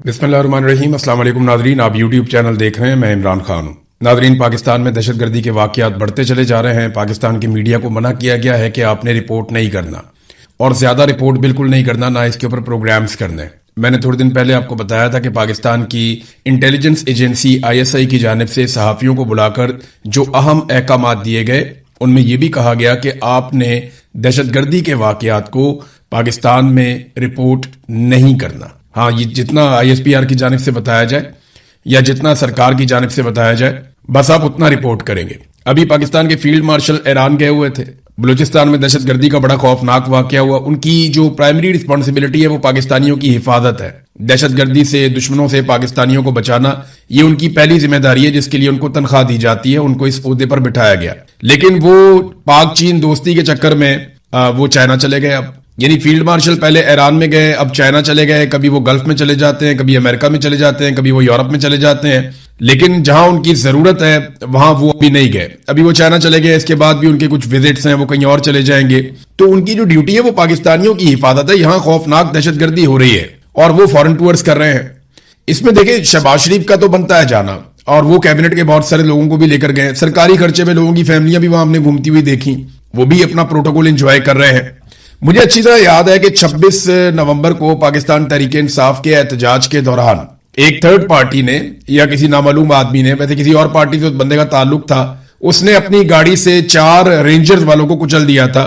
बिस्मिल्लाहिर्रहमानिर्रहीम। अस्सलाम वालेकुम नाजरीन, आप यूट्यूब चैनल देख रहे हैं, मैं इमरान खान हूँ। नाजरीन, पाकिस्तान में दहशतगर्दी के वाक़यात बढ़ते चले जा रहे हैं। पाकिस्तान की मीडिया को मना किया गया है कि आपने रिपोर्ट नहीं करना और ज़्यादा रिपोर्ट बिल्कुल नहीं करना, ना इसके ऊपर प्रोग्राम्स करने। मैंने थोड़े दिन पहले आपको बताया था कि पाकिस्तान की इंटेलिजेंस एजेंसी ISI की जानिब से सहाफ़ियों को बुलाकर जो अहम अहकामात दिए गए, उनमें यह भी कहा गया कि आपने दहशतगर्दी के वाक़यात को पाकिस्तान में रिपोर्ट नहीं करना। हाँ, ये जितना ISPR की जानिब से बताया जाए या जितना सरकार की जानिब से बताया जाए, बस आप उतना रिपोर्ट करेंगे। अभी पाकिस्तान के फील्ड मार्शल ईरान गए हुए थे। बलूचिस्तान में दहशतगर्दी का बड़ा खौफनाक वाक़या हुआ। उनकी जो प्राइमरी रिस्पॉन्सिबिलिटी है वो पाकिस्तानियों की हिफाजत है। दहशतगर्दी से, दुश्मनों से पाकिस्तानियों को बचाना, ये उनकी पहली जिम्मेदारी है, जिसके लिए उनको तनख्वाह दी जाती है। उनको इस ओहदे पर बिठाया गया, लेकिन वो पाक चीन दोस्ती के चक्कर में वो चाइना चले गए। अब यानी फील्ड मार्शल पहले ईरान में गए, अब चाइना चले गए। कभी वो गल्फ में चले जाते हैं, कभी अमेरिका में चले जाते हैं, कभी वो यूरोप में चले जाते हैं, लेकिन जहां उनकी जरूरत है वहां वो अभी नहीं गए। अभी वो चाइना चले गए, इसके बाद भी उनके कुछ विजिट्स हैं, वो कहीं और चले जाएंगे। तो उनकी जो ड्यूटी है वो पाकिस्तानियों की हिफाजत है। यहां खौफनाक दहशतगर्दी हो रही है और वो फॉरेन टूर्स कर रहे हैं। इसमें देखिए, शहबाज शरीफ का तो बनता है जाना, और वो कैबिनेट के बहुत सारे लोगों को भी लेकर गए। सरकारी खर्चे में लोगों की फैमिलियां भी वहां हमने घूमती हुई देखी, वो भी अपना प्रोटोकॉल एंजॉय कर रहे हैं। मुझे अच्छी तरह याद है कि 26 नवंबर को पाकिस्तान तहरीक-ए-इंसाफ के एहतजाज के दौरान एक थर्ड पार्टी ने या किसी नामालूम आदमी ने, वैसे किसी और पार्टी से उस बंदे का ताल्लुक था, उसने अपनी गाड़ी से 4 रेंजर्स वालों को कुचल दिया था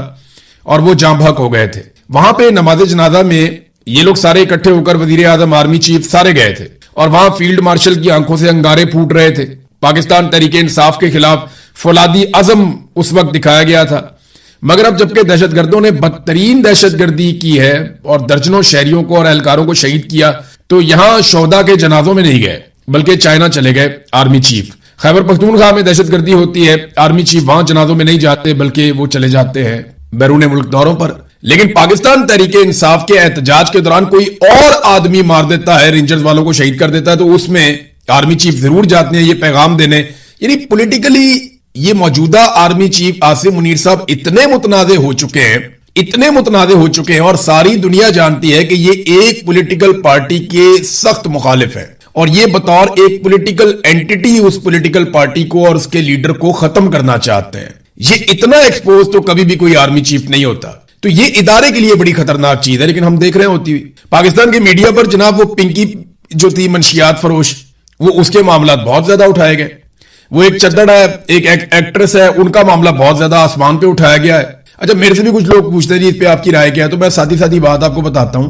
और वो जाम बहक हो गए थे। वहां पे नमाज जनाजा में ये लोग सारे इकट्ठे होकर वजीर आजम, आर्मी चीफ सारे गए थे और वहां फील्ड मार्शल की आंखों से अंगारे फूट रहे थे। पाकिस्तान तहरीक-ए-इंसाफ के खिलाफ फौलादी अज़म उस वक्त दिखाया गया था। मगर अब जबकि दहशतगर्दों ने बदतरीन दहशतगर्दी की है और दर्जनों शहरियों को और एहलकारों को शहीद किया, तो यहां शोहदा के जनाजों में नहीं गए, बल्कि चाइना चले गए आर्मी चीफ। खैबर पख्तूनख्वा में दहशतगर्दी होती है, आर्मी चीफ वहां जनाजों में नहीं जाते, बल्कि वो चले जाते हैं बैरून मुल्क दौरों पर। लेकिन पाकिस्तान तहरीक-ए-इंसाफ के एहतजाज के दौरान कोई और आदमी मार देता है, रेंजर्स वालों को शहीद कर देता है, तो उसमें आर्मी चीफ जरूर जाते हैं ये पैगाम देने। यानी पॉलिटिकली ये मौजूदा आर्मी चीफ आसिम मुनीर साहब इतने मुतनाज़े हो चुके हैं, इतने मुतनाज़े हो चुके हैं, और सारी दुनिया जानती है कि ये एक पॉलिटिकल पार्टी के सख्त मुखालिफ है और ये बतौर एक पॉलिटिकल एंटिटी उस पॉलिटिकल पार्टी को और उसके लीडर को खत्म करना चाहते हैं। ये इतना एक्सपोज तो कभी भी कोई आर्मी चीफ नहीं होता। तो ये इदारे के लिए बड़ी खतरनाक चीज है, लेकिन हम देख रहे हैं होती हुई। पाकिस्तान की मीडिया पर जनाब वो पिंकी जो थी मंशियात फरोश, वो उसके मामला बहुत ज्यादा उठाए गए। वो एक चद्दड़ है, एक एक्ट्रेस है, उनका मामला बहुत ज्यादा आसमान पे उठाया गया है। अच्छा, मेरे से भी कुछ लोग पूछते हैं जी इस पे आपकी राय क्या है, तो मैं सादी सादी बात आपको बताता हूं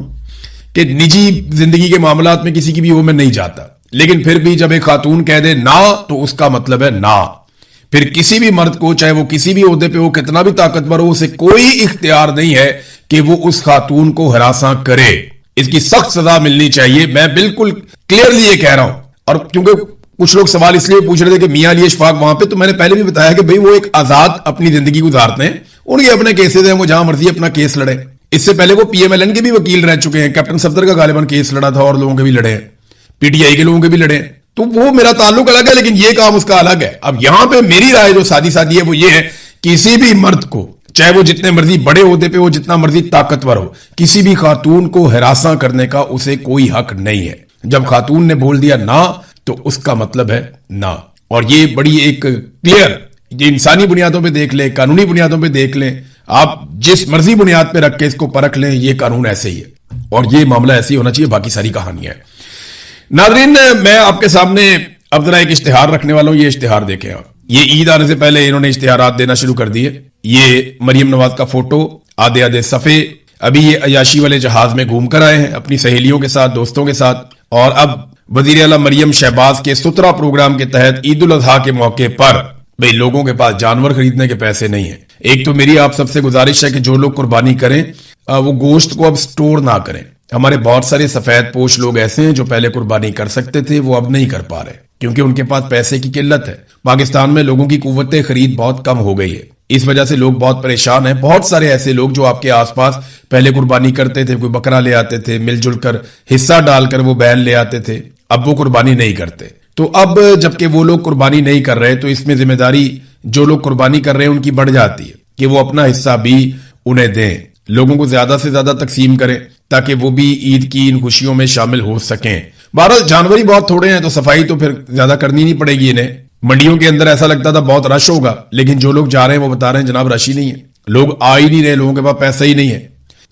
कि निजी जिंदगी के मामलात में किसी की भी वो मैं नहीं जाता, लेकिन फिर भी जब एक खातून कह दे ना, तो उसका मतलब है ना। फिर किसी भी मर्द को, चाहे वो किसी भी ओहदे पे हो, कितना भी ताकतवर हो, उसे कोई इख्तियार नहीं है कि वो उस खातून को हरासा करे। इसकी सख्त सजा मिलनी चाहिए, मैं बिल्कुल क्लियरली ये कह रहा हूं। और क्योंकि कुछ लोग सवाल इसलिए पूछ रहे थे कि मियां अली इशफाक वहां पे, तो मैंने पहले भी बताया कि भाई वो एक आजाद अपनी जिंदगी गुजारते हैं, उनके अपने केसेस हैं, वो जहां मर्जी अपना केस लड़े। इससे पहले वो PMLN के भी वकील रह चुके हैं, कैप्टन सफदर का गालिबन केस लड़ा था और लोगों के भी लड़े हैं, PTI के लोगों के भी लड़े हैं। तो वो मेरा ताल्लुक अलग है, लेकिन ये काम उसका अलग है। अब यहां पे मेरी राय जो सादी सादी है वो ये है, किसी भी मर्द को, चाहे वो जितने मर्जी बड़े ओहदे पे हो, जितना मर्जी ताकतवर हो, किसी भी खातून को हरासा करने का उसे कोई हक नहीं है। जब खातून ने बोल दिया ना, तो उसका मतलब है ना। और ये बड़ी एक क्लियर, ये इंसानी बुनियादों पे देख लें, कानूनी बुनियादों पे देख लें, आप जिस मर्जी बुनियाद पे रख के इसको परख लें, ये कानून ऐसे ही है और ये मामला ऐसे ही होना चाहिए। बाकी सारी कहानियां है। नाज़रीन, मैं आपके सामने अब जरा एक इश्तिहार रखने वाला हूं। ये इश्तिहार देखें आप। ये ईद आने से पहले इन्होंने इश्तिहारात देना शुरू कर दिए। ये मरियम नवाज का फोटो, आधे आधे सफे। अभी ये अयाशी वाले जहाज में घूम कर आए हैं अपनी सहेलियों के साथ, दोस्तों के साथ, और अब वजीर आला मरियम शहबाज के सुतरा प्रोग्राम के तहत ईद उल अजहा के मौके पर भाई लोगों के पास जानवर खरीदने के पैसे नहीं है। एक तो मेरी आप सबसे गुजारिश है कि जो लोग कुर्बानी करें वो गोश्त को अब स्टोर ना करें। हमारे बहुत सारे सफेद पोश लोग ऐसे हैं जो पहले कुर्बानी कर सकते थे, वो अब नहीं कर पा रहे क्योंकि उनके पास पैसे की किल्लत है। पाकिस्तान में लोगों की कुव्वत खरीद बहुत कम हो गई है, इस वजह से लोग बहुत परेशान हैं। बहुत सारे ऐसे लोग जो आपके आसपास पहले कुर्बानी करते थे, कोई बकरा ले आते थे, मिलजुल कर हिस्सा डालकर वो बैल ले आते थे, अब वो कुर्बानी नहीं करते। तो अब जबकि वो लोग कुर्बानी नहीं कर रहे, तो इसमें जिम्मेदारी जो लोग कुर्बानी कर रहे हैं उनकी बढ़ जाती है कि वो अपना हिस्सा भी उन्हें दें, लोगों को ज्यादा से ज्यादा तकसीम करें ताकि वो भी ईद की इन खुशियों में शामिल हो सकें। बहरहाल जानवर ही बहुत थोड़े हैं तो सफाई तो फिर ज्यादा करनी नहीं पड़ेगी इन्हें। मंडियों के अंदर ऐसा लगता था बहुत रश होगा, लेकिन जो लोग जा रहे हैं वो बता रहे हैं जनाब रश ही नहीं है, लोग आ ही नहीं रहे, लोगों के पास पैसा ही नहीं है।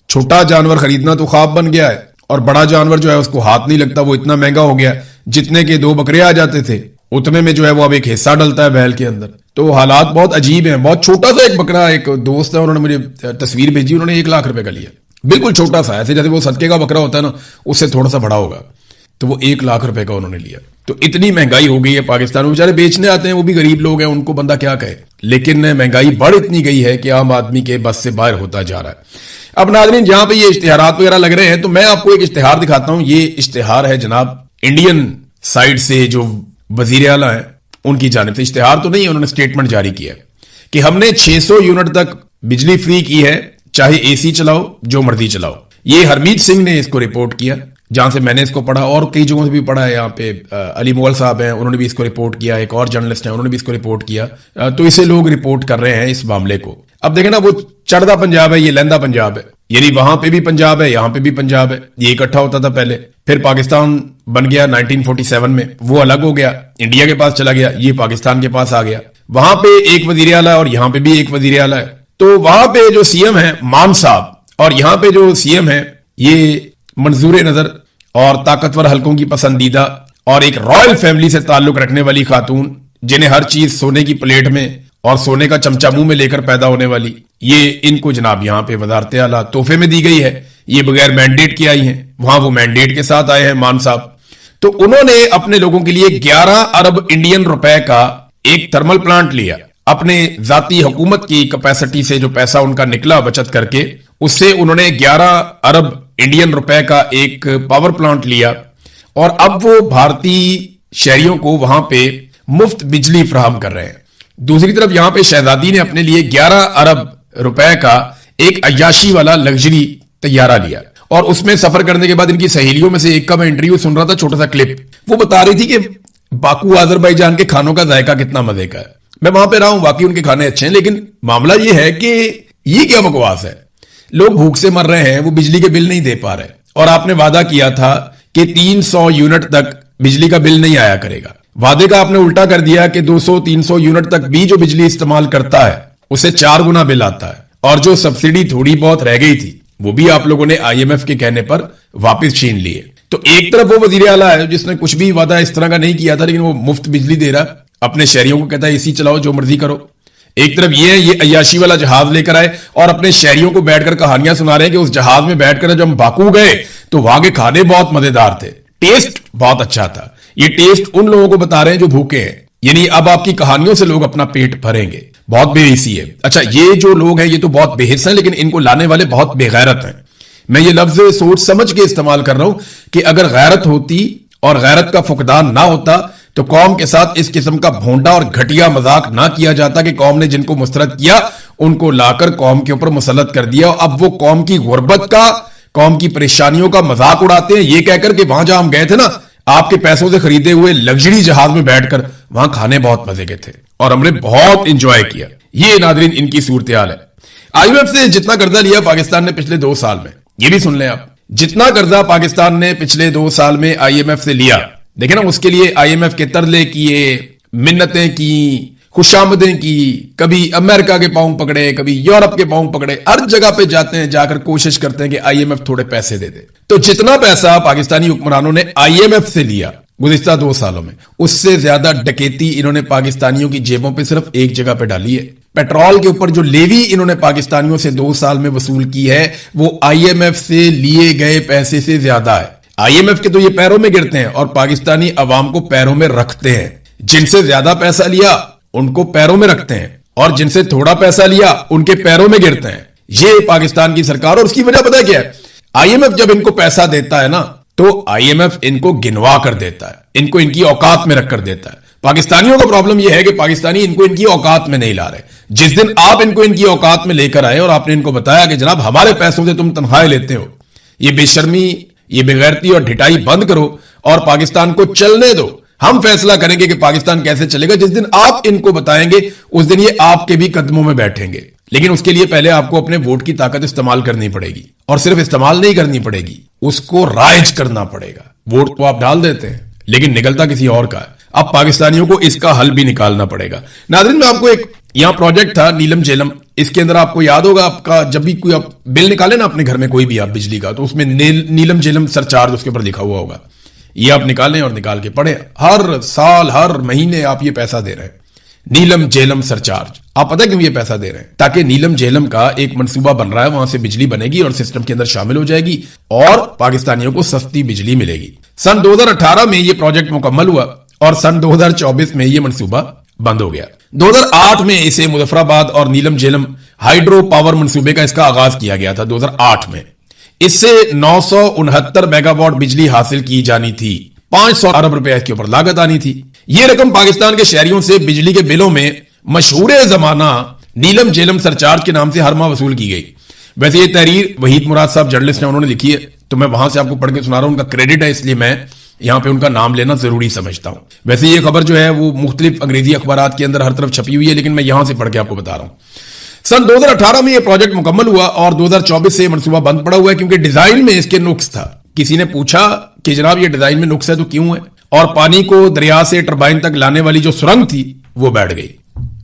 छोटा जानवर खरीदना तो ख्वाब बन गया है, और बड़ा जानवर जो है उसको हाथ नहीं लगता, वो इतना महंगा हो गया। जितने के 2 बकरे आ जाते थे उतने में जो है वो अब एक हिस्सा डलता है बैल के अंदर। तो हालात बहुत अजीब हैं। बहुत छोटा सा एक बकरा, एक दोस्त है उन्होंने मुझे तस्वीर भेजी, उन्होंने 1 लाख रुपए का लिया, बिल्कुल छोटा सा, ऐसे जैसे वो सदके का बकरा होता है ना, उससे थोड़ा सा बड़ा होगा, तो वो 1 लाख रुपए का उन्होंने लिया। तो इतनी महंगाई हो गई है पाकिस्तान में, बेचारे बेचने आते हैं, वो भी गरीब लोग हैं, उनको बंदा क्या कहे, लेकिन महंगाई बढ़ इतनी गई है कि आम आदमी के बस से बाहर होता जा रहा है। अब नाज़रीन जहां पे ये इश्तिहारात वगैरह लग रहे हैं, तो मैं आपको एक इश्तिहार दिखाता हूं। ये इश्तिहार है जनाब इंडियन साइड से जो वजीर आला है उनकी जानिब से, इश्तिहार तो नहीं है, उन्होंने स्टेटमेंट जारी किया है कि हमने 600 यूनिट तक बिजली फ्री की है, चाहे एसी चलाओ, जो मर्जी चलाओ। ये हरमीत सिंह ने इसको रिपोर्ट किया, जहां से मैंने इसको पढ़ा और कई जगहों से भी पढ़ा है। यहाँ पे अली मुगल साहब हैं, उन्होंने भी इसको रिपोर्ट किया, एक और जर्नलिस्ट हैं उन्होंने भी इसको रिपोर्ट किया। तो इसे लोग रिपोर्ट कर रहे हैं इस मामले को। अब देखें ना, वो चढ़दा पंजाब है, ये लहंदा पंजाब है, यानी वहां पे भी पंजाब है, यहां पे भी पंजाब है, ये इकट्ठा होता था पहले। फिर पाकिस्तान बन गया 1947 में, वो अलग हो गया, इंडिया के पास चला गया, ये पाकिस्तान के पास आ गया। वहां पे एक वजीर आला और यहां पे भी एक वजीर आला है। तो वहां पे जो सीएम है मान साहब, और यहां पे जो सीएम है ये मंजूर नजर और ताकतवर हलकों की पसंदीदा और एक रॉयल फैमिली से ताल्लुक रखने वाली खातून, जिन्हें हर चीज सोने की प्लेट में और सोने का चमचा मुंह में लेकर पैदा होने वाली, ये इनको जनाब यहां पे वजारत आला तोहफे में दी गई है। ये बगैर मैंडेट के आई हैं, वहां वो मैंडेट के साथ आए हैं मान साहब। तो उन्होंने अपने लोगों के लिए 11 अरब इंडियन रुपए का एक थर्मल प्लांट लिया, अपने जाती हुकूमत की कैपेसिटी से जो पैसा उनका निकला बचत करके, उससे उन्होंने 11 अरब इंडियन रुपए का एक पावर प्लांट लिया, और अब वो भारतीय शहरियों को वहां पे मुफ्त बिजली फराहम कर रहे हैं। दूसरी तरफ यहां पे शहजादी ने अपने लिए 11 अरब रुपए का एक अय्याशी वाला लग्जरी तैयारा लिया, और उसमें सफर करने के बाद इनकी सहेलियों में से एक का मैं इंटरव्यू सुन रहा था, छोटा सा क्लिप, वो बता रही थी कि बाकू अजरबैजान के खानों का जायका कितना मजे का है। मैं वहां पे रहा हूं, वाकई उनके खाने अच्छे हैं, लेकिन मामला ये है कि ये क्या बकवास है, लोग भूख से मर रहे हैं, वो बिजली के बिल नहीं दे पा रहे, और आपने वादा किया था कि 300 यूनिट तक बिजली का बिल नहीं आया करेगा। वादे का आपने उल्टा कर दिया कि 200-300 यूनिट तक भी जो बिजली इस्तेमाल करता है उसे 4 गुना बिल आता है, और जो सब्सिडी थोड़ी बहुत रह गई थी वो भी आप लोगों ने आईएमएफ के कहने पर वापस छीन लिए। तो एक तरफ वो वजीर आला है जिसने कुछ भी वादा इस तरह का नहीं किया था, लेकिन वो मुफ्त बिजली दे रहा है, अपने शहरियों को कहता है एसी चलाओ, जो मर्जी करो। एक तरफ ये अय्याशी वाला जहाज लेकर आए और अपने शहरियों को बैठकर कहानियां सुना रहे हैं कि उस जहाज में बैठकर जब हम बाकू गए तो वहां के खाने बहुत मजेदार थे, टेस्ट बहुत अच्छा था। ये टेस्ट उन लोगों को बता रहे हैं जो भूखे हैं, यानी अब आपकी कहानियों से लोग अपना पेट भरेंगे। बहुत बेहिसी है। अच्छा, ये जो लोग हैं ये तो बहुत बेहिस हैं, लेकिन इनको लाने वाले बहुत बेगैरत हैं। मैं ये लफ्ज सोच समझ के इस्तेमाल कर रहा हूं कि अगर गैरत होती और गैरत का फुकदान ना होता तो कौम के साथ इस किस्म का भोंडा और घटिया मजाक ना किया जाता कि कौम ने जिनको मुस्तरद किया उनको लाकर कौम के ऊपर मुसल्लत कर दिया। अब वो कौम की गुर्बत का, कौम की परेशानियों का मजाक उड़ाते हैं, ये कहकर कि वहां जहां हम गए थे ना, आपके पैसों से खरीदे हुए लग्जरी जहाज में बैठकर वहां खाने बहुत मजे के थे और हमने बहुत इंजॉय किया। ये नादरीन इनकी सूरत हाल है। आईएमएफ से जितना कर्जा लिया पाकिस्तान ने पिछले 2 साल में, ये भी सुन लें आप, जितना कर्जा पाकिस्तान ने पिछले 2 साल में आईएमएफ से लिया, देखे ना, उसके लिए आईएमएफ के तरले किए, मिन्नतें की, खुशामदें की, कभी अमेरिका के पांव पकड़े, कभी यूरोप के पांव पकड़े, हर जगह पे जाते हैं, जाकर कोशिश करते हैं कि आईएमएफ थोड़े पैसे दे दे। तो जितना पैसा पाकिस्तानी हुक्मरानों ने आईएमएफ से लिया गुज़िश्ता 2 सालों में, उससे ज्यादा डकैती इन्होंने पाकिस्तानियों की जेबों पे सिर्फ एक जगह पे डाली है। पेट्रोल के ऊपर जो लेवी इन्होंने पाकिस्तानियों से 2 साल में वसूल की है वो आईएमएफ से लिए गए पैसे से ज्यादा है। आईएमएफ के तो ये पैरों में गिरते हैं और पाकिस्तानी अवाम को पैरों में रखते हैं। जिनसे ज्यादा पैसा लिया उनको पैरों में रखते हैं और जिनसे थोड़ा पैसा लिया उनके पैरों में गिरते हैं। ये पाकिस्तान की सरकार, और उसकी वजह पता क्या है? आईएमएफ जब इनको पैसा देता है ना तो आईएमएफ इनको गिनवा कर देता है, इनको इनकी औकात में रख कर देता है। पाकिस्तानियों का प्रॉब्लम यह है कि पाकिस्तानी इनको इनकी औकात में नहीं ला रहे। जिस दिन आप इनको इनकी औकात में लेकर आए और आपने इनको बताया कि जनाब हमारे पैसों से तुम तनख्वाहें लेते हो, ये बेशर्मी, ये बेगैरती और ढिठाई बंद करो और पाकिस्तान को चलने दो, हम फैसला करेंगे कि पाकिस्तान कैसे चलेगा। जिस दिन आप इनको बताएंगे उस दिन ये आपके भी कदमों में बैठेंगे। लेकिन उसके लिए पहले आपको अपने वोट की ताकत इस्तेमाल करनी पड़ेगी, और सिर्फ इस्तेमाल नहीं करनी पड़ेगी, उसको राइज करना पड़ेगा। वोट तो आप डाल देते हैं लेकिन निकलता किसी और का है। अब पाकिस्तानियों को इसका हल भी निकालना पड़ेगा। नाज़रीन, मैं आपको एक यहां प्रोजेक्ट था नीलम झेलम, इसके अंदर आपको याद होगा, आपका जब भी कोई आप बिल निकाले ना अपने घर में कोई भी आप बिजली का, तो उसमें नीलम झेलम सरचार्ज उसके ऊपर लिखा हुआ होगा। ये आप निकालें और निकाल के पढ़े, हर साल हर महीने आप ये पैसा दे रहे हैं, नीलम झेलम सरचार्ज। आप पता क्यों ये पैसा दे रहे हैं? ताकि नीलम झेलम का एक मंसूबा बन रहा है, वहां से बिजली बनेगी और सिस्टम के अंदर शामिल हो जाएगी और पाकिस्तानियों को सस्ती बिजली मिलेगी। सन 2018 में ये प्रोजेक्ट मुकम्मल हुआ और सन 2024 में ये मंसूबा बंद हो गया। 2008 में इसे मुजफ्फराबाद और नीलम झेलम हाइड्रो पावर मंसूबे का इसका आगाज किया गया था 2008 में। इससे 969 मेगावाट बिजली हासिल की जानी थी, 500 अरब रुपए इसके ऊपर लागत आनी थी। यह रकम पाकिस्तान के शहरियों से बिजली के बिलों में मशहूर जमाना नीलम झेलम सरचार्ज के नाम से हर माह वसूल की गई। वैसे ये तहरीर वहीद मुराद साहब जर्नलिस्ट हैं, उन्होंने लिखी है, तो मैं वहां से आपको पढ़ के सुना रहा हूं, उनका क्रेडिट है, इसलिए मैं यहां पे उनका नाम लेना जरूरी समझता हूं। वैसे ये खबर जो है वो मुख्तलिफ अंग्रेजी अखबारात के अंदर हर तरफ छपी हुई है, लेकिन मैं यहां से पढ़ के आपको बता रहा हूं। सन 2018 में यह प्रोजेक्ट मुकम्मल हुआ और 2024 से मंसूबा बंद पड़ा हुआ है क्योंकि डिजाइन में इसके नुक्स था। किसी ने पूछा कि जनाब ये डिजाइन में नुक्स है तो क्यों है, और पानी को दरिया से टरबाइन तक लाने वाली जो सुरंग थी वो बैठ गई।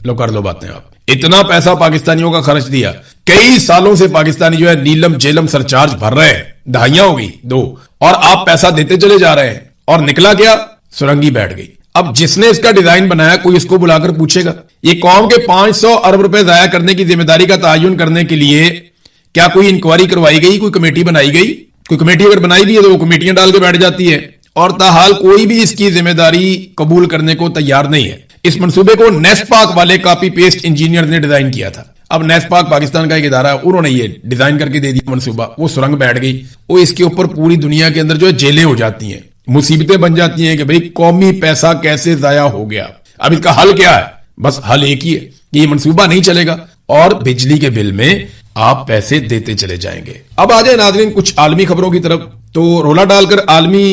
लो कर लो बातें आप, इतना पैसा पाकिस्तानियों का खर्च दिया, कई सालों से पाकिस्तानी जो है नीलम झेलम सरचार्ज भर रहे हैं, दहाइयां हो गई 2, और आप पैसा देते चले जा रहे हैं और निकला क्या, सुरंगी बैठ गई। अब जिसने इसका डिजाइन बनाया कोई इसको बुलाकर पूछेगा? ये कौम के 500 अरब रुपए जाया करने की जिम्मेदारी का तयन करने के लिए क्या कोई इंक्वायरी करवाई गई, कोई कमेटी बनाई गई? कोई कमेटी अगर बनाई भी है तो वो कमेटियां डाल के बैठ जाती है, और ताहाल कोई भी इसकी जिम्मेदारी कबूल करने को तैयार नहीं है। इस मंसूबे को नेस्पाक वाले कॉपी पेस्ट इंजीनियर ने डिजाइन किया था। अब नेस्पाक पाकिस्तान का एक इदारा है, उन्होंने ये डिजाइन करके दे दिया मंसूबा, वो सुरंग बैठ गई। वो इसके ऊपर पूरी दुनिया के अंदर जो है जेलें हो जाती हैं, मुसीबतें बन जाती हैं कि भाई कौमी पैसा कैसे जाया हो गया। अब इसका हल क्या है? बस हल एक ही है कि ये मंसूबा नहीं चलेगा और बिजली के बिल में आप पैसे देते चले जाएंगे। अब आ जाए नाज़रीन कुछ आलमी खबरों की तरफ। तो रोला डालकर आलमी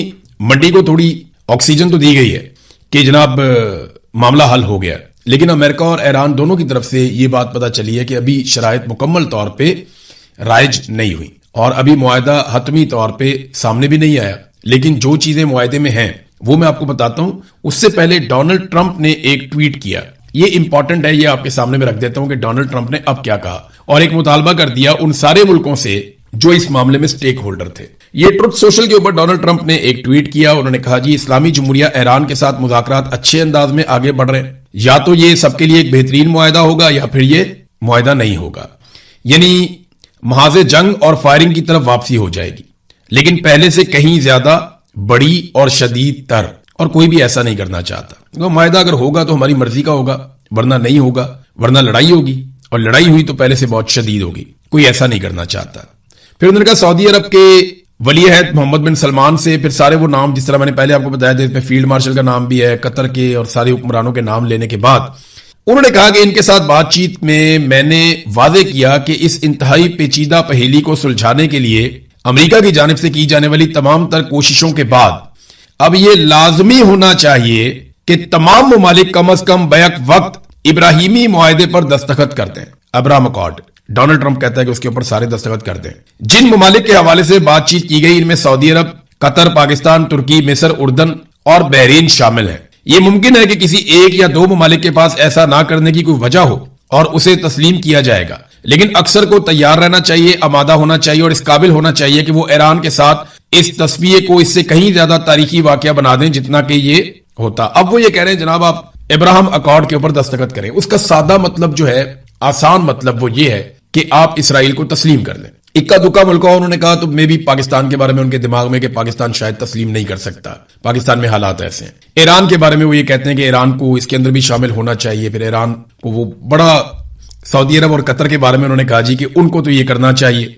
मंडी को थोड़ी ऑक्सीजन तो दी गई है कि जनाब मामला हल हो गया, लेकिन अमेरिका और ईरान दोनों की तरफ से यह बात पता चली है कि अभी शराइत मुकम्मल तौर पे राइज नहीं हुई और अभी मुआहदा हतमी तौर पे सामने भी नहीं आया। लेकिन जो चीजें मुआहदे में हैं वो मैं आपको बताता हूं। उससे पहले डोनाल्ड ट्रंप ने एक ट्वीट किया, ये इंपॉर्टेंट है, ये आपके सामने में रख देता हूं कि डोनाल्ड ट्रंप ने अब क्या कहा, और एक मुतालबा कर दिया उन सारे मुल्कों से जो इस मामले में स्टेक होल्डर थे। ये ट्रुथ सोशल के ऊपर डोनाल्ड ट्रंप ने एक ट्वीट किया, उन्होंने कहा जी इस्लामी जमहूरिया ईरान के साथ मुज़ाकरात अच्छे अंदाज में आगे बढ़ रहे हैं, या तो ये सबके लिए एक बेहतरीन मुआहदा होगा या फिर ये मुआहदा नहीं होगा, यानी महाज़े जंग और फायरिंग की तरफ वापसी हो जाएगी, लेकिन पहले से कहीं ज्यादा बड़ी और शदीद तर, और कोई भी ऐसा नहीं करना चाहता। तो मुआहदा अगर होगा तो हमारी मर्जी का होगा, वरना नहीं होगा, वरना लड़ाई होगी, और लड़ाई हुई तो पहले से बहुत शदीद होगी, कोई ऐसा नहीं करना चाहता। फिर उन्होंने कहा सऊदी अरब के वली अहद मोहम्मद बिन सलमान से, फिर सारे वो नाम जिस तरह मैंने पहले आपको बताया था, इसमें फील्ड मार्शल का नाम भी है, कतर के और सारे हुक्मरानों के नाम लेने के बाद उन्होंने कहा कि इनके साथ बातचीत में मैंने वादे किया कि इस इंतहाई पेचीदा पहेली को सुलझाने के लिए अमेरिका की जानिब से की जाने वाली तमाम तर कोशिशों के बाद अब यह लाजमी होना चाहिए कि तमाम ममालिक कम अज कम बैक वक्त इब्राहिमी मुआहदे पर दस्तखत कर दें। अब्राहम अकॉर्ड, डोनाल्ड ट्रंप कहता है कि उसके ऊपर सारे दस्तखत कर दें। जिन ममालिक के हवाले से बातचीत की गई इनमें सऊदी अरब, कतर, पाकिस्तान, तुर्की, मिस्र, उर्दन और बहरीन शामिल है। यह मुमकिन है कि किसी एक या दो ममालिक के पास ऐसा ना करने की कोई वजह हो और उसे तस्लीम किया जाएगा, लेकिन अक्सर को तैयार रहना चाहिए, आमादा होना चाहिए और इस काबिल होना चाहिए कि वो ईरान के साथ इस तस्वीर को इससे कहीं ज्यादा तारीखी वाकया बना दें जितना कि ये होता। अब वो ये कह रहे हैं जनाब आप इब्राहिम अकॉर्ड के ऊपर दस्तखत करें। उसका सादा मतलब जो है, आसान मतलब वो ये है कि आप इसराइल को तस्लीम कर लें। इक्का दुक्का मुल्क उन्होंने कहा तो मे भी पाकिस्तान के बारे में उनके दिमाग में कि पाकिस्तान शायद तस्लीम नहीं कर सकता, पाकिस्तान में हालात ऐसे हैं। ईरान के बारे में वो ये कहते हैं कि ईरान को इसके अंदर भी शामिल होना चाहिए। फिर ईरान को वो बड़ा, सऊदी अरब और कतर के बारे में उन्होंने कहा जी कि उनको तो ये करना चाहिए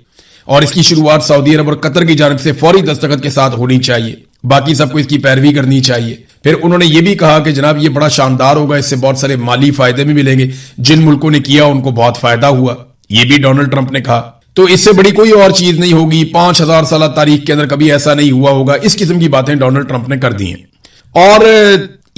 और इसकी शुरुआत सऊदी अरब और कतर की जानिब से फौरी दस्तखत के साथ होनी चाहिए, बाकी सबको इसकी पैरवी करनी चाहिए। फिर उन्होंने ये भी कहा कि जनाब ये बड़ा शानदार होगा, इससे बहुत सारे माली फायदे भी मिलेंगे, जिन मुल्कों ने किया उनको बहुत फायदा हुआ, ये भी डोनाल्ड ट्रंप ने कहा। तो इससे बड़ी कोई और चीज नहीं होगी, 5000 साल तारीख के अंदर कभी ऐसा नहीं हुआ होगा। इस किस्म की बातें डोनाल्ड ट्रंप ने कर दी हैं। और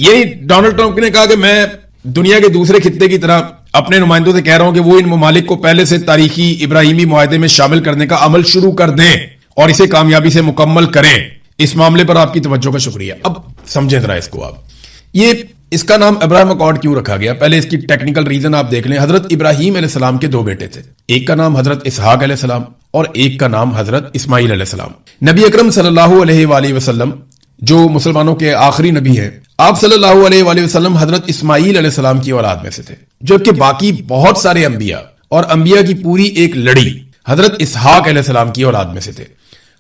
यही डोनाल्ड ट्रंप ने कहा कि मैं दुनिया के दूसरे खित्ते की तरह अपने नुमाइंदों से कह रहा हूं कि वो इन ममालिक को पहले से तारीखी इब्राहिमी मुआहदे में शामिल करने का अमल शुरू कर दें और इसे कामयाबी से मुकम्मल करें। اس معاملے پر آپ کی توجہ کا شکریہ. اب سمجھیں ذرا اس کو آپ. یہ اس کا نام ابراہیم اکارڈ کیوں رکھا گیا؟ پہلے اس کی ٹیکنیکل ریزن آپ دیکھ لیں. حضرت ابراہیم علیہ السلام کے دو بیٹے تھے. ایک کا نام حضرت اسحاق علیہ السلام اور ایک کا نام حضرت اسماعیل علیہ السلام. نبی اکرم صلی اللہ علیہ وآلہ وسلم جو مسلمانوں کے آخری نبی ہیں، آپ صلی اللہ علیہ وآلہ وسلم حضرت اسماعیل علیہ السلام کی اولاد میں سے تھے، جبکہ باقی بہت سارے انبیاء اور انبیاء کی پوری ایک لڑی حضرت اسحاق علیہ السلام کی اولاد میں سے تھے.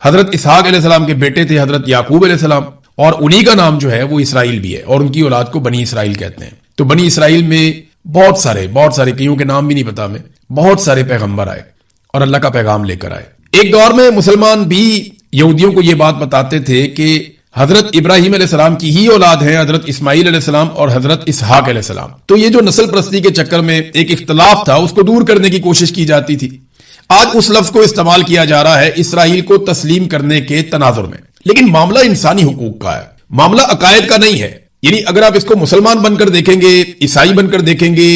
حضرت اسحاق علیہ السلام کے بیٹے تھے حضرت یعقوب علیہ السلام، اور انہی کا نام جو ہے وہ اسرائیل بھی ہے، اور ان کی اولاد کو بنی اسرائیل کہتے ہیں. تو بنی اسرائیل میں بہت سارے کئیوں کے نام بھی نہیں پتا ہمیں، بہت سارے پیغمبر آئے اور اللہ کا پیغام لے کر آئے. ایک دور میں مسلمان بھی یہودیوں کو یہ بات بتاتے تھے کہ حضرت ابراہیم علیہ السلام کی ہی اولاد ہیں حضرت اسماعیل علیہ السلام اور حضرت اسحاق علیہ السلام. تو یہ جو نسل پرستی کے چکر میں ایک اختلاف تھا، اس کو دور کرنے کی کوشش کی جاتی تھی. آج اس لفظ کو استعمال کیا جا رہا ہے اسرائیل کو تسلیم کرنے کے تناظر میں. لیکن معاملہ انسانی حقوق کا ہے، معاملہ عقائد کا نہیں ہے. یعنی اگر آپ اس کو مسلمان بن کر دیکھیں گے، عیسائی بن کر دیکھیں گے،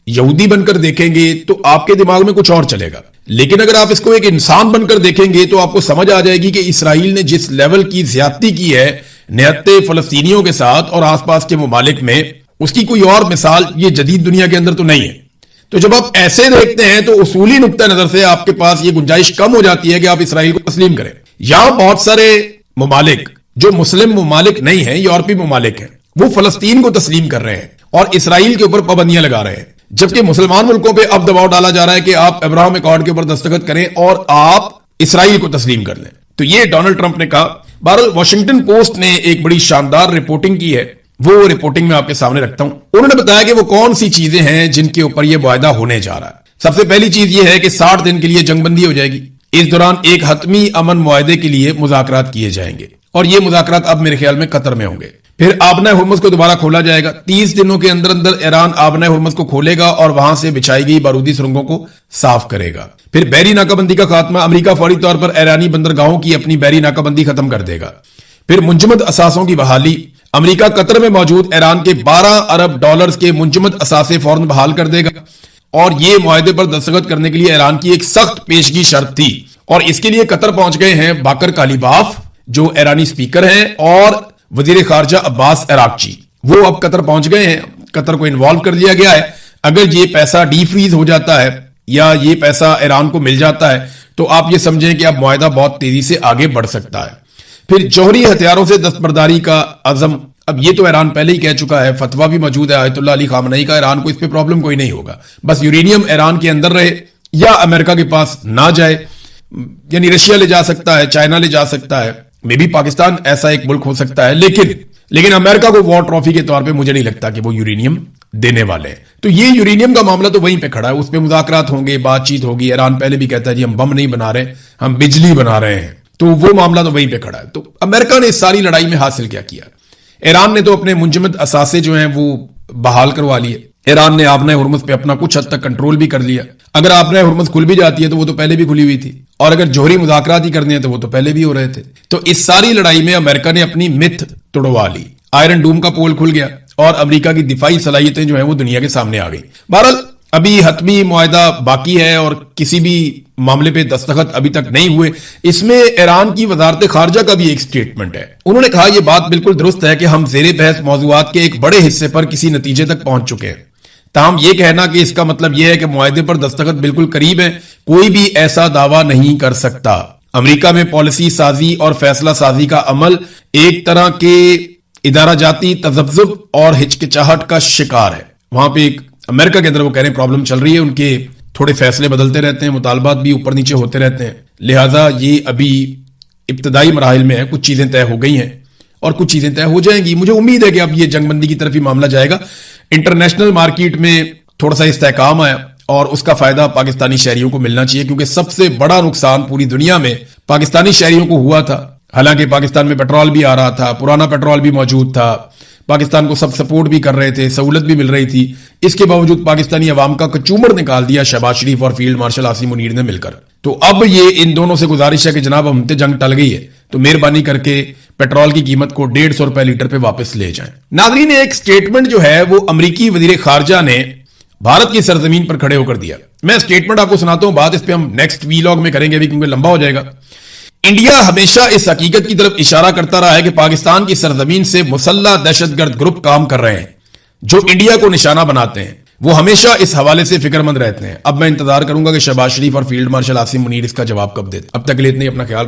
یہودی بن کر دیکھیں گے، تو آپ کے دماغ میں کچھ اور چلے گا. لیکن اگر آپ اس کو ایک انسان بن کر دیکھیں گے تو آپ کو سمجھ آ جائے گی کہ اسرائیل نے جس لیول کی زیادتی کی ہے نہتے فلسطینیوں کے ساتھ اور آس پاس کے ممالک میں، اس کی کوئی اور مثال یہ جدید دنیا کے اندر تو نہیں ہے. تو جب آپ ایسے دیکھتے ہیں تو اصولی نقطہ نظر سے آپ کے پاس یہ گنجائش کم ہو جاتی ہے کہ آپ اسرائیل کو تسلیم کریں. یہاں بہت سارے ممالک جو مسلم ممالک نہیں ہیں، یورپی ممالک ہیں، وہ فلسطین کو تسلیم کر رہے ہیں اور اسرائیل کے اوپر پابندیاں لگا رہے ہیں، جبکہ مسلمان ملکوں پہ اب دباؤ ڈالا جا رہا ہے کہ آپ ابراہیم اکارڈ کے اوپر دستخط کریں اور آپ اسرائیل کو تسلیم کر لیں. تو یہ ڈونلڈ ٹرمپ نے کہا. بہرحال واشنگٹن پوسٹ نے ایک بڑی شاندار رپورٹنگ کی ہے، وہ رپورٹنگ میں آپ کے سامنے رکھتا ہوں. انہوں نے بتایا کہ وہ کون سی چیزیں ہیں جن کے اوپر یہ معاہدہ ہونے جا رہا ہے. سب سے پہلی چیز یہ ہے کہ 60 دن کے لیے جنگ بندی ہو جائے گی. اس دوران ایک حتمی امن معاہدے کے لیے مذاکرات کیے جائیں گے، اور یہ مذاکرات اب میرے خیال میں قطر میں ہوں گے. پھر آبنہ ہرمز کو دوبارہ کھولا جائے گا. 30 دنوں کے اندر اندر ایران آبنہ ہرمز کو کھولے گا اور وہاں سے بچھائی گئی بارودی سرنگوں کو صاف کرے گا. پھر بحری ناکہ بندی کا خاتمہ. امریکہ فوری طور پر ایرانی بندرگاہوں کی اپنی بحری ناکہ بندی ختم کر دے گا. پھر منجمد اثاثوں کی بحالی. امریکہ قطر میں موجود ایران کے 12 ارب ڈالرز کے منجمد اثاثے فوراً بحال کر دے گا. اور یہ معاہدے پر دستخط کرنے کے لیے ایران کی ایک سخت پیشگی شرط تھی، اور اس کے لیے قطر پہنچ گئے ہیں باکر کالیباف جو ایرانی سپیکر ہیں، اور وزیر خارجہ عباس عراقچی، وہ اب قطر پہنچ گئے ہیں. قطر کو انوالو کر لیا گیا ہے. اگر یہ پیسہ ڈی فریز ہو جاتا ہے یا یہ پیسہ ایران کو مل جاتا ہے تو آپ یہ سمجھیں کہ اب معاہدہ بہت تیزی سے آگے بڑھ سکتا ہے. پھر جوہری ہتھیاروں سے دستبرداری کا عزم. اب یہ تو ایران پہلے ہی کہہ چکا ہے، فتویٰ بھی موجود ہے آیت اللہ علی خامنئی کا، ایران کو اس پہ پرابلم کوئی نہیں ہوگا، بس یورینیم ایران کے اندر رہے یا امریکہ کے پاس نہ جائے. یعنی رشیا لے جا سکتا ہے، چائنا لے جا سکتا ہے، میں بھی پاکستان ایسا ایک ملک ہو سکتا ہے، لیکن امریکہ کو وار ٹرافی کے طور پہ مجھے نہیں لگتا کہ وہ یورینیم دینے والے ہیں. تو یہ یورینیم کا معاملہ تو وہیں پہ کھڑا ہے، اس پہ مذاکرات ہوں گے، بات چیت ہوگی. ایران پہلے بھی کہتا ہے جی ہم بم نہیں بنا رہے، ہم بجلی بنا رہے ہیں. تو وہ معاملہ تو وہیں پہ کھڑا ہے. تو امریکہ نے اس ساری لڑائی میں حاصل کیا کیا؟ ایران نے تو اپنے منجمد اثاثے جو ہیں وہ بحال کروا لیے. ایران نے آبنہ ہرمز پہ اپنا کچھ حد تک کنٹرول بھی کر لیا. اگر آبنہ ہرمز کھل بھی جاتی ہے تو وہ تو پہلے بھی کھلی ہوئی تھی، اور اگر جوہری مذاکرات ہی کرنے ہیں تو وہ تو پہلے بھی ہو رہے تھے. تو اس ساری لڑائی میں امریکہ نے اپنی متھ توڑوا لی. آئرن ڈوم کا پول کھل گیا اور امریکہ کی دفاعی صلاحیتیں جو ہیں وہ دنیا کے سامنے آ گئی. بہرحال ابھی حتمی معاہدہ باقی ہے اور کسی بھی معاملے پہ دستخط ابھی تک نہیں ہوئے. اس میں ایران کی وزارت خارجہ کا بھی ایک سٹیٹمنٹ ہے. انہوں نے کہا یہ بات بالکل درست ہے کہ ہم زیر بحث موضوعات کے ایک بڑے حصے پر کسی نتیجے تک پہنچ چکے ہیں، تاہم یہ کہنا کہ اس کا مطلب یہ ہے کہ معاہدے پر دستخط بالکل قریب ہے، کوئی بھی ایسا دعویٰ نہیں کر سکتا. امریکہ میں پالیسی سازی اور فیصلہ سازی کا عمل ایک طرح کے ادارہ جاتی تذبذب اور ہچکچاہٹ کا شکار ہے. وہاں پہ ایک امریکہ کے اندر وہ کہہ رہے ہیں پرابلم چل رہی ہے، ان کے تھوڑے فیصلے بدلتے رہتے ہیں، مطالبات بھی اوپر نیچے ہوتے رہتے ہیں، لہٰذا یہ ابھی ابتدائی مراحل میں ہے. کچھ چیزیں طے ہو گئی ہیں اور کچھ چیزیں طے ہو جائیں گی. مجھے امید ہے کہ اب یہ جنگ بندی کی طرف ہی معاملہ جائے گا. انٹرنیشنل مارکیٹ میں تھوڑا سا استحکام آیا اور اس کا فائدہ پاکستانی شہریوں کو ملنا چاہیے، کیونکہ سب سے بڑا نقصان پوری دنیا میں پاکستانی شہریوں کو ہوا تھا. حالانکہ پاکستان میں پیٹرول بھی آ رہا تھا، پرانا پیٹرول بھی موجود تھا، پاکستان کو سب سپورٹ بھی کر رہے تھے، سہولت بھی مل رہی تھی. اس کے باوجود پاکستانی عوام کا کچومر نکال دیا شہباز شریف اور فیلڈ مارشل عاصم منیر نے مل کر. تو اب یہ ان دونوں سے گزارش ہے کہ جناب ہم تے جنگ ٹل گئی ہے تو مہربانی کر کے پیٹرول کی قیمت کو 150 روپے لیٹر پہ واپس لے جائیں. ناظرین ایک سٹیٹمنٹ جو ہے وہ امریکی وزیر خارجہ نے بھارت کی سرزمین پر کھڑے ہو کر دیا. میں سٹیٹمنٹ آپ کو سناتا ہوں، بات اس پہ ہم نیکسٹ ویلاگ میں کریں گے ابھی کیونکہ لمبا ہو جائے گا. انڈیا ہمیشہ اس حقیقت کی طرف اشارہ کرتا رہا ہے کہ پاکستان کی سرزمین سے مسلح دہشت گرد گروپ کام کر رہے ہیں جو انڈیا کو نشانہ بناتے ہیں. وہ ہمیشہ اس حوالے سے فکر مند رہتے ہیں. اب میں انتظار کروں گا کہ شہباز شریف اور فیلڈ مارشل عاصم منیر اس کا جواب کب دیتے. اب تک کے لیے اتنے ہی. اپنا خیال